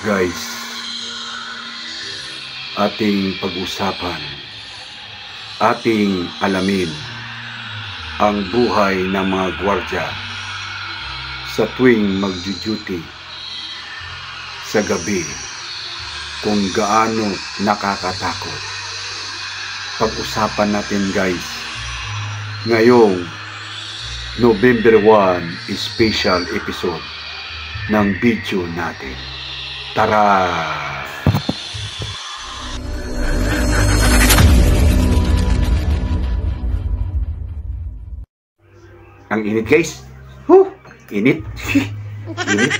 Guys, ating pag-usapan, ating alamin ang buhay ng mga gwardiya sa tuwing magju-duty sa gabi, kung gaano nakakatakot. Pag-usapan natin guys, ngayong November 1 special episode ng video natin. Tara! Ang init guys. Init. Init.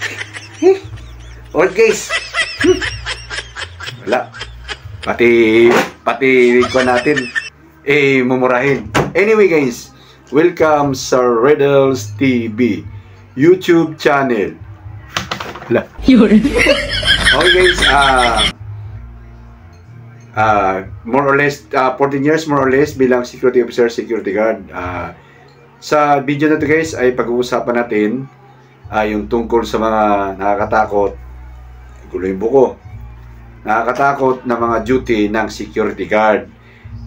Old guys. Wala. Pati ko natin mumurahin. Anyway guys, welcome sa Riddles TV YouTube channel. Wala. Okay guys, more or less 14 years more or less bilang security officer, security guard. Sa video na to guys ay pag-uusapan natin yung tungkol sa mga nakakatakot, gulo yung buko, nakakatakot na mga duty ng security guard.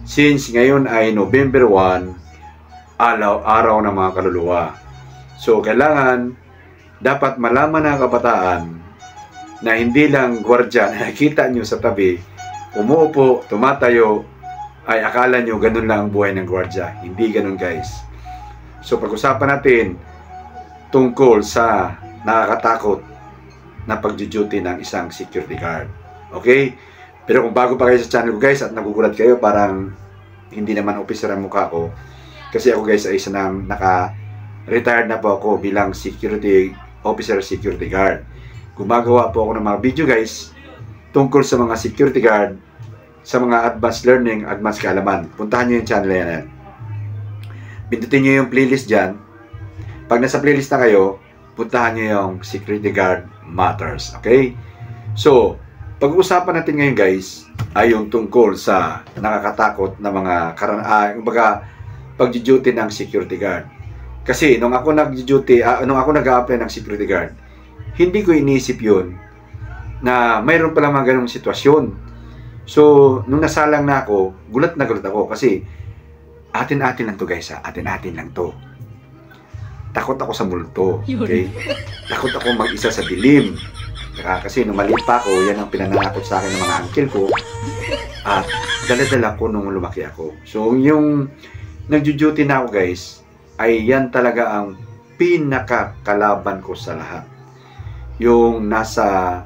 Since ngayon ay November 1, araw ng mga kaluluwa. So kailangan, dapat malaman ng kabataan na hindi lang gwardiya na nakikita nyo sa tabi, umuupo, tumatayo, ay akala nyo ganun lang ang buhay ng gwardiya. Hindi ganun guys. So pag-usapan natin tungkol sa nakakatakot na pag-duty ng isang security guard. Okay? Pero kung bago pa kayo sa channel ko guys at nagugulat kayo, parang hindi naman officer ang mukha ko. Kasi ako guys ay isa nang naka-retired na po ako bilang security officer, security guard. Gumagawa po ako ng mga video guys tungkol sa mga security guard, sa mga advanced learning, advanced kaalaman. Puntahan nyo yung channel na yan. Pindutin nyo yung playlist dyan. Pag nasa playlist na kayo, puntahan nyo yung Security Guard Matters. Okay? So, pag-uusapan natin ngayon guys ay yung tungkol sa nakakatakot na mga pag-duty ng security guard. Kasi nung ako nag-duty, nung ako nag-a-apply ng security guard, hindi ko iniisip yun na mayroon pala mga ganong sitwasyon. So, nung nasalang na ako, gulat na gulat ako kasi atin-atin lang to guys ha. Atin-atin lang to. Takot ako sa multo. Okay? Takot ako mag-isa sa dilim. Kasi nung maliit pa ako, yan ang pinananakot sa akin ng mga uncle ko. At dala-dala ko nung lumaki ako. So, yung nag-duty na ako guys, ay yan talaga ang pinakakalaban ko sa lahat. Yung nasa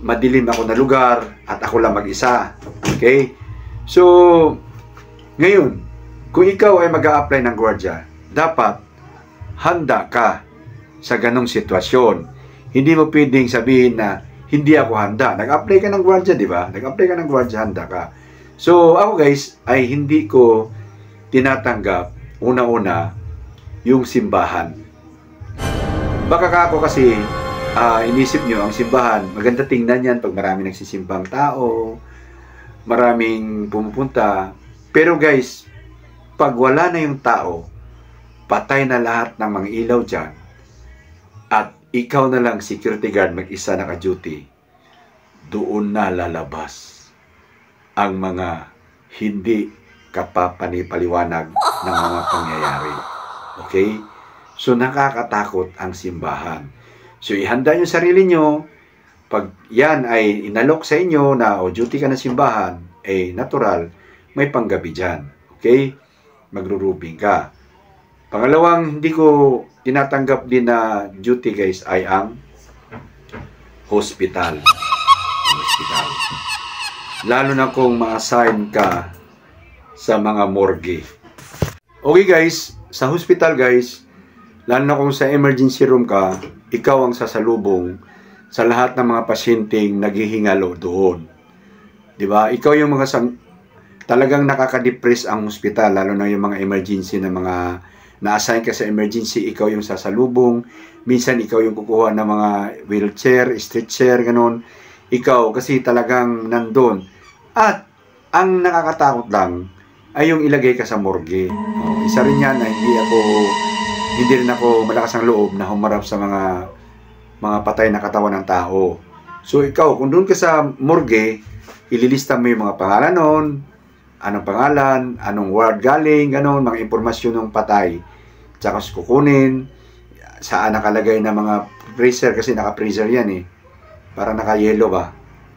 madilim ako na lugar at ako lang mag-isa. Okay? So, ngayon, kung ikaw ay mag-a-apply ng gwardiya, dapat handa ka sa ganong sitwasyon. Hindi mo pwedeng sabihin na hindi ako handa. Nag-apply ka ng gwardiya, di ba? Nag-apply ka ng gwardiya, handa ka. So, ako guys, ay hindi ko tinatanggap una-una yung simbahan. Baka ako kasi inisip nyo, ang simbahan, maganda tingnan yan pag marami nagsisimbang tao, maraming pumupunta. Pero guys, pag wala na yung tao, patay na lahat ng mga ilaw dyan, at ikaw na lang security guard mag-isa naka-duty, doon na lalabas ang mga hindi kapapanipaliwanag ng mga pangyayari. Okay? So nakakatakot ang simbahan. So ihanda nyo sarili nyo. Pag yan ay inalok sa inyo na duty ka na simbahan, natural, may panggabi dyan. Okay? Magrurubing ka. Pangalawang hindi ko tinatanggap din na duty guys ay ang hospital. Hospital. Lalo na kung ma-assign ka sa mga morgue. Okay guys, sa hospital guys, lalo na kung sa emergency room ka, ikaw ang sasalubong sa lahat ng mga pasyenteng naghihingalo doon. Diba? Ikaw yung mga talagang nakaka-depress ang hospital, lalo na yung mga emergency na mga na-assign ka sa emergency, ikaw yung sasalubong. Minsan ikaw yung kukuha ng mga wheelchair, stretcher, ganun. Ikaw kasi talagang nandun. At ang nakakatakot lang ay yung ilagay ka sa morgue. Isa rin yan na hindi rin ako malakas ang loob na humarap sa mga patay na katawan ng tao. So ikaw, kung doon ka sa morgue, ililista mo yung mga pangalan noon, anong pangalan, anong ward galing, ganon, mga impormasyon ng patay. Tsaka kukunin, saan nakalagay na mga freezer, kasi naka-freezer yan eh. Parang naka-yellow ba.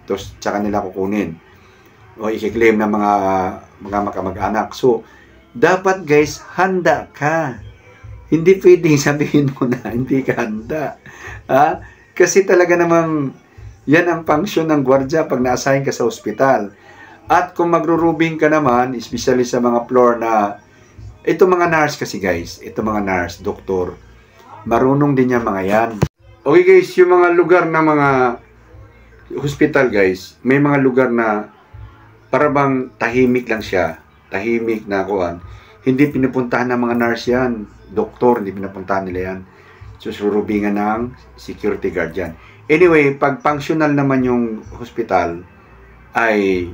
Tapos tsaka nila kukunin. O i-claim ng mga makamag-anak. So, dapat guys, handa ka. Hindi pwedeng sabihin mo na hindi ka handa. Ha? Kasi talaga namang yan ang function ng gwardiya pag na-assign ka sa ospital. At kung magro-roobing ka naman, especially sa mga floor na, ito mga nurse kasi guys, ito mga nurse, doktor, marunong din yan mga yan. Okay guys, yung mga lugar na mga hospital guys, may mga lugar na para bang tahimik lang siya, tahimik na kuan. Hindi pinupuntahan ng mga nurse yan, doktor, hindi pinupuntahan nila yan. Susurubingan ng security guard yan. Anyway, pag functional naman yung hospital, ay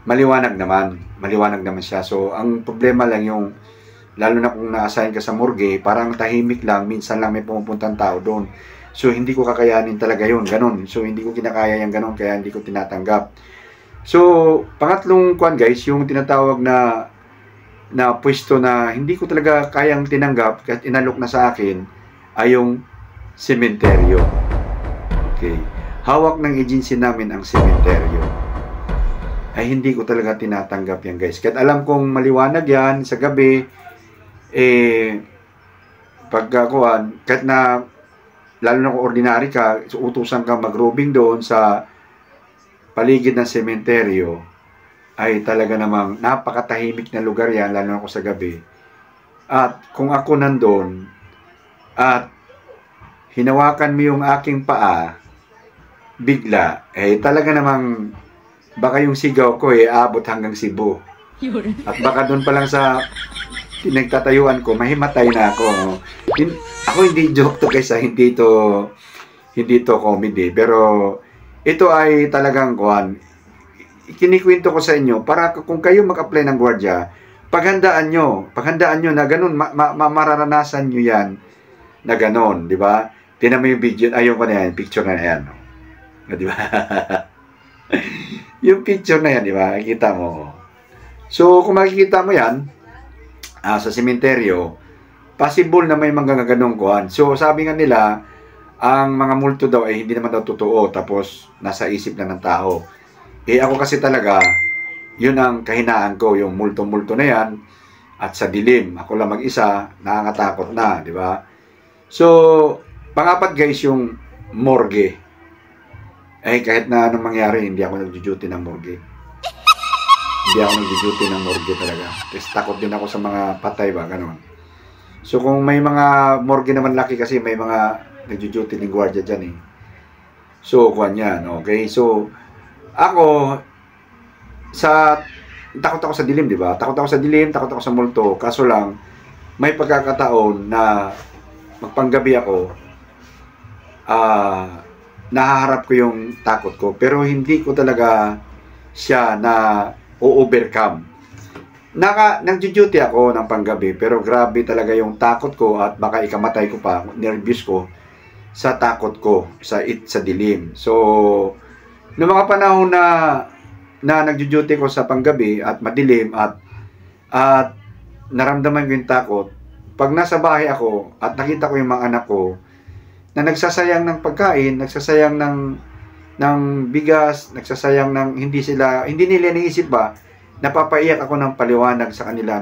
maliwanag naman siya. So, ang problema lang yung, lalo na kung na-assign ka sa morgue, parang tahimik lang, minsan lang may pumupuntang tao doon. So, hindi ko kakayanin talaga yun, ganun. So, hindi ko kinakaya yung ganun, kaya hindi ko tinatanggap. So, pangatlong kwan guys, yung tinatawag na pwesto na hindi ko talaga kayang tinanggap, kahit inalok na sa akin, ay yung sementeryo. Okay. Hawak ng agency namin ang sementeryo. Ay hindi ko talaga tinatanggap yan guys. Kahit alam kong maliwanag yan sa gabi, pagkakuan, kahit na lalo na kung ordinary ka, so utusan kang mag-robing doon sa paligid ng sementeryo, ay talaga namang napakatahimik na lugar yan, lalo na kung sa gabi. At kung ako nandun, at hinawakan mo yung aking paa, bigla, talaga namang baka yung sigaw ko abot hanggang Cebu. At baka doon pa lang sa pinagtatayuan ko, mahimatay na ako. Ako hindi joke to guys, hindi to comedy, pero ito ay talagang kuan. Kinikwento ko sa inyo para kung kayo mag-apply ng gwardiya, paghandaan nyo na ganun, mararanasan nyo yan na ganun, di ba? Tingnan mo yung video, ayun ko na yan, picture na yan. Di ba? Yung picture na yan, di ba? Makikita mo. So, kung makikita mo yan, sa sementeryo, possible na may mga ganong kuhan. So, sabi nga nila, ang mga multo daw ay hindi naman daw totoo, tapos nasa isip lang ng tao. Ako kasi talaga, yun ang kahinaan ko, yung multo-multo na yan, at sa dilim, ako lang mag-isa, nakakatakot na, di ba? So, pangapat guys, yung morgue. Kahit na anong mangyari, hindi ako nag-duty ng morgue. Hindi ako nag-duty ng morgue talaga. Kasi takot din ako sa mga patay ba, gano'n. So, kung may mga morgue naman laki kasi may mga nag-duty ng gwardiya dyan eh. So, kuhan yan, okay? So, ako, takot ako sa dilim, di ba? Takot ako sa dilim, takot ako sa multo. Kaso lang, may pagkakataon na magpanggabi ako, nahaharap ko yung takot ko, pero hindi ko talaga siya na o-overcome. Nag-duty ako ng panggabi, pero grabe talaga yung takot ko at baka ikamatay ko pa, nervous ko sa takot ko sa dilim. So, noong mga panahon na nag-duty ko sa panggabi at madilim at naramdaman ko yung takot, pag nasa bahay ako at nakita ko yung mga anak ko na nagsasayang ng pagkain, nagsasayang ng bigas, nagsasayang ng hindi nila naisip ba, napapaiyak ako ng paliwanag sa kanila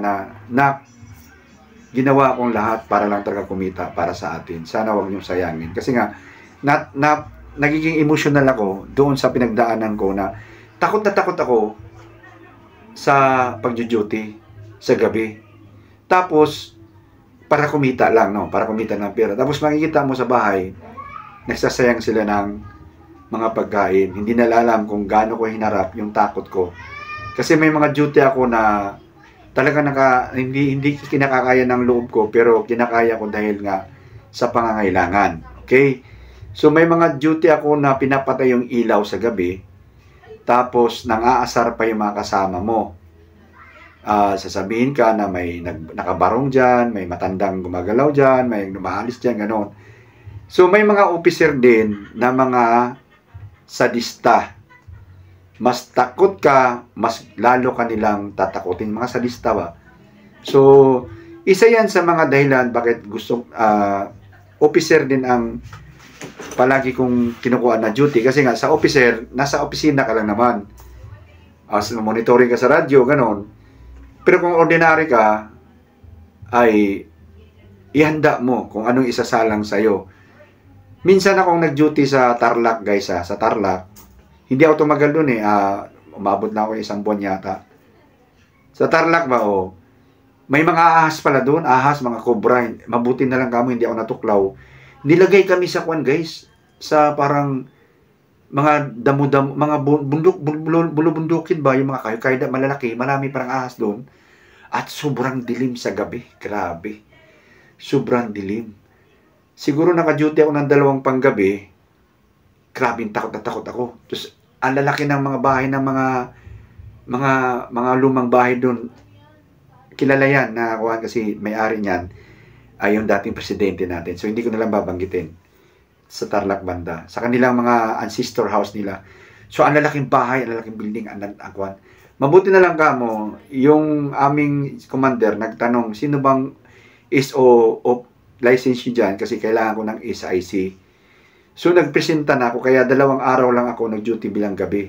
na ginawa akong lahat para lang talaga kumita para sa atin. Sana wag niyong sayangin. Kasi nga, nagiging emotional ako doon sa pinagdaanan ko na takot ako sa pag-duty sa gabi. Tapos, para kumita lang, no? Para kumita ng pera. Tapos makikita mo sa bahay, nagsasayang sila ng mga pagkain. Hindi nila alam kung gaano ko hinarap yung takot ko. Kasi may mga duty ako na talaga hindi kinakakaya ng loob ko, pero kinakaya ko dahil nga sa pangangailangan. Okay? So may mga duty ako na pinapatay yung ilaw sa gabi, tapos nang-aasar pa yung mga kasama mo. Sasabihin ka na may nakabarong dyan, may matandang gumagalaw dyan, may lumaalis dyan, gano'n. So may mga officer din na mga sadista. Mas takot ka, mas lalo ka nilang tatakutin. Mga sadista ba? So, isa yan sa mga dahilan bakit gusto, officer din ang palagi kong kinukuha na duty. Kasi nga, sa officer, nasa opisina ka lang naman. Monitoring ka sa radyo, ganon. Pero kung ordinary ka, ay ihanda mo kung anong isasalang sa'yo. Minsan akong nag-duty sa Tarlac, guys, sa Tarlac. Hindi ako tumagal dun eh. Umabot na ako 1 buwan yata. Sa Tarlac ba, may mga ahas pala dun. Ahas, mga cobra. Mabuti na lang kamo, hindi ako natuklaw. Nilagay kami sa kwan, guys. Sa parang mga damo-damo, mga bulubundukin ba, yung mga kayo malalaki, marami parang ahas doon. At sobrang dilim sa gabi. Grabe. Sobrang dilim. Siguro naka-duty ako ng 2 panggabi. Grabe, takot na takot ako. Tapos, ang lalaki ng mga bahay ng mga lumang bahay doon. Kilala yan na kuhan kasi may-ari niyan ay yung dating presidente natin. So, hindi ko nalang babanggitin sa Tarlac banda. Sa kanilang mga ancestor house nila. So, ang lalaking bahay, ang lalaking building, ang kuhan. Mabuti na lang kamo, yung aming commander nagtanong, sino bang SO of license nyo dyan? Kasi kailangan ko ng SIC. So, nagpresenta na ako, kaya 2 araw lang ako nag-duty bilang gabi.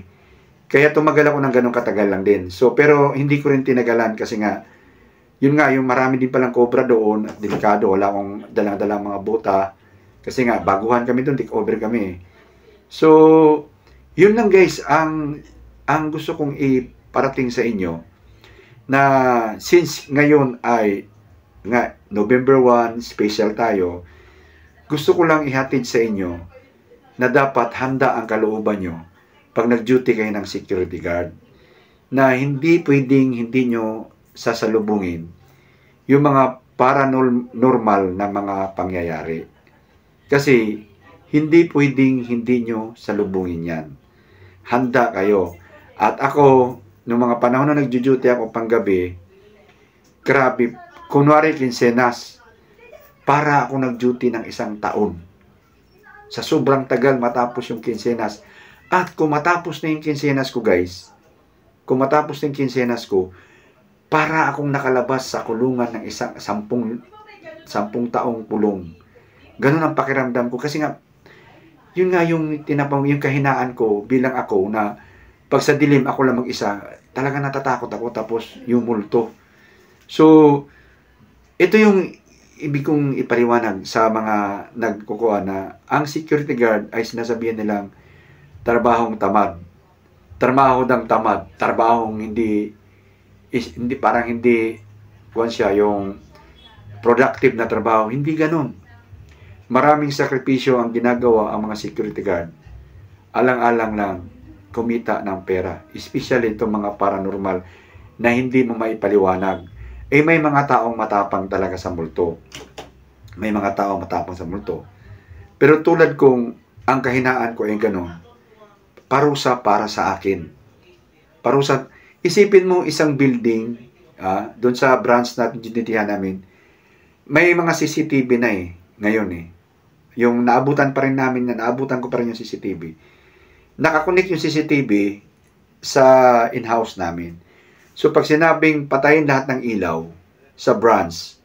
Kaya tumagal ako ng ganong katagal lang din. So, pero hindi ko rin tinagalan kasi nga, yun nga, yung marami din palang cobra doon, at delikado, wala akong dalang-dalang mga bota. Kasi nga, baguhan kami doon, take over kami. So, yun lang guys, ang gusto kong iparating sa inyo, na since ngayon ay, nga, November 1, special tayo, gusto ko lang ihatid sa inyo, na dapat handa ang kalooban nyo pag nag-duty kayo ng security guard, na hindi pwedeng hindi nyo sasalubungin yung mga paranormal na mga pangyayari. Kasi hindi pwedeng hindi nyo salubungin yan. Handa kayo. At ako, noong mga panahon na nag-duty ako panggabi, grabe, kunwari kinsenas, para ako nag-duty ng 1 taon. Sa sobrang tagal matapos yung kinsenas. At kung matapos na yung kinsenas ko, guys, kung matapos na yung kinsenas ko, para akong nakalabas sa kulungan ng 10 taong kulong. Ganun ang pakiramdam ko. Kasi nga, yun nga yung yung kahinaan ko bilang ako na pag sa dilim ako lang mag-isa, talaga natatakot ako tapos yung multo. So, ito yung ibig kong ipaliwanag sa mga nagkukuha na ang security guard ay sinasabihan nilang trabahong tamad. Trabaho ng tamad. Trabahong hindi parang hindi kuwan siya yung productive na trabaho. Hindi ganun. Maraming sakripisyo ang ginagawa ang mga security guard. Alang-alang lang kumita ng pera. Especially itong mga paranormal na hindi mo maipaliwanag. May mga taong matapang talaga sa multo. May mga taong matapang sa multo. Pero tulad kong ang kahinaan ko ay gano'n, parusa para sa akin. Parusa, isipin mo isang building, doon sa branch natin, dinitihan namin, may mga CCTV na ngayon Yung naabutan pa rin namin, naabutan ko pa rin yung CCTV. Nakakunik yung CCTV sa in-house namin. So, pag sinabing patayin lahat ng ilaw sa branch,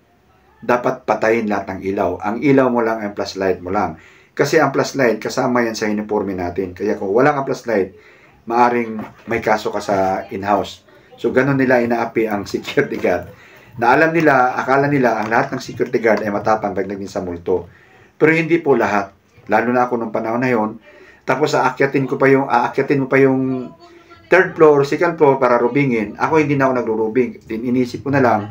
dapat patayin lahat ng ilaw. Ang ilaw mo lang, ang flashlight mo lang. Kasi ang flashlight, kasama yan sa uniforme natin. Kaya kung wala kang flashlight, maaring may kaso ka sa in-house. So, ganun nila inaapi ang security guard. Na alam nila, akala nila, ang lahat ng security guard ay matapang pag naging sa multo. Pero hindi po lahat. Lalo na ako nung panahon na yon. Tapos, aakyatin mo pa yung 3rd floor, 2nd floor para rubingin. Ako hindi na ako nagro-rubing. Inisip ko na lang,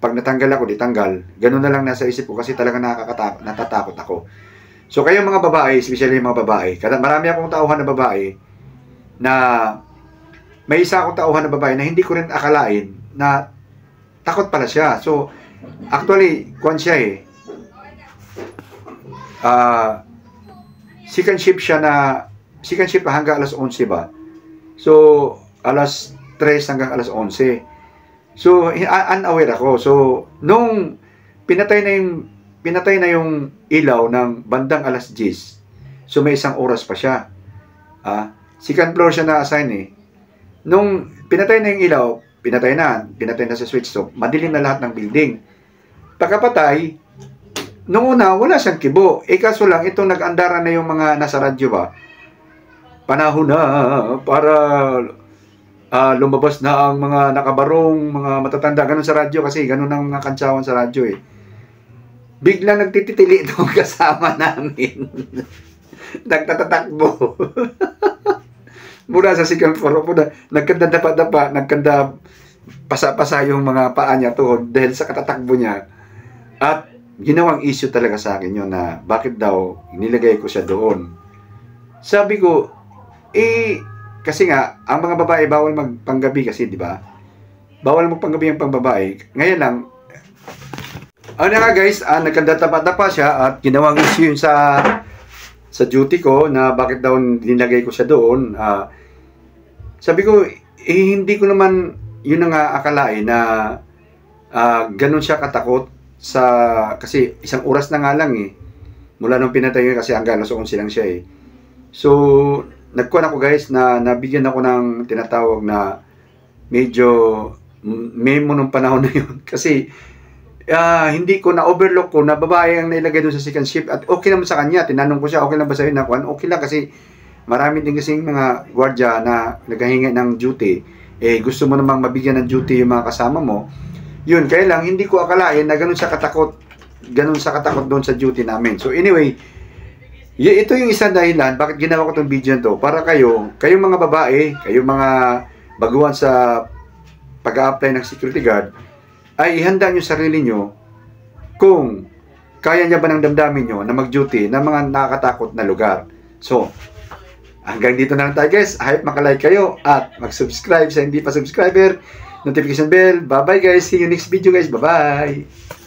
pag natanggal ako, ditanggal. Ganun na lang nasa isip ko kasi talaga natatakot ako. So kayo mga babae, especially mga babae, marami akong tauhan na babae na may isa akong tauhan na babae na hindi ko rin akalain na takot pala siya. So actually, kuwan siya second shift hanggang alas 11 ba? So, alas 3 hanggang alas 11. So, unaware ako. So, nung pinatay na yung ilaw ng bandang alas 10, so may 1 oras pa siya. Second floor siya na-assign eh. Nung pinatay na yung ilaw, pinatay na sa switch off, madilim na lahat ng building. Pagkapatay, nung una, wala siyang kibo. Kaso lang, itong nag-andara na yung mga nasa radyo ba, panahon na para lumabas na ang mga nakabarong, mga matatanda, ganun sa radyo kasi ganun ang mga kantsawan sa radyo eh. Bigla nagtititili itong kasama namin. Nagtatatakbo. Mula sa second floor, nagkanda dapa-dapa, nagkanda pasa-pasa yung mga paa niya tuhod dahil sa katatakbo niya. At ginawang issue talaga sa akin yun na bakit daw nilagay ko siya doon. Sabi ko, kasi nga, ang mga babae bawal magpanggabi kasi, di ba? Bawal magpanggabi ang pangbabae. Ngayon lang, ano nga guys, nagkanda-dapa-dapa siya at ginawang issue yun sa duty ko na bakit daw nilagay ko siya doon. Sabi ko, hindi ko naman yun ang akalain na ganun siya katakot kasi isang oras na nga lang eh. Mula nung pinatay yun kasi hanggang alas 11 lang siya eh. So, nagkuhan ako guys na nabigyan ako ng tinatawag na medyo memo nung panahon na yun. Kasi hindi ko na-overlook ko na babae ang nailagay doon sa second shift at okay naman sa kanya. Tinanong ko siya, okay lang ba sa'yo na kuhan? Okay lang kasi marami din kasing mga gwardiya na naghahinga ng duty. Gusto mo namang mabigyan ng duty yung mga kasama mo. Yun, kaya lang, hindi ko akalain na ganun sa katakot doon sa duty namin. So anyway, ito yung isang dahilan bakit ginawa ko itong video to para kayong mga babae, kayong mga baguhan sa pag-a-apply ng security guard, ay ihanda nyo sarili nyo kung kaya niya ba ng damdamin nyo na mag-duty ng mga nakakatakot na lugar. So, hanggang dito na lang tayo guys. I hope makalike kayo at mag-subscribe sa hindi pa subscriber. Notification bell. Bye-bye guys. See you next video guys. Bye-bye.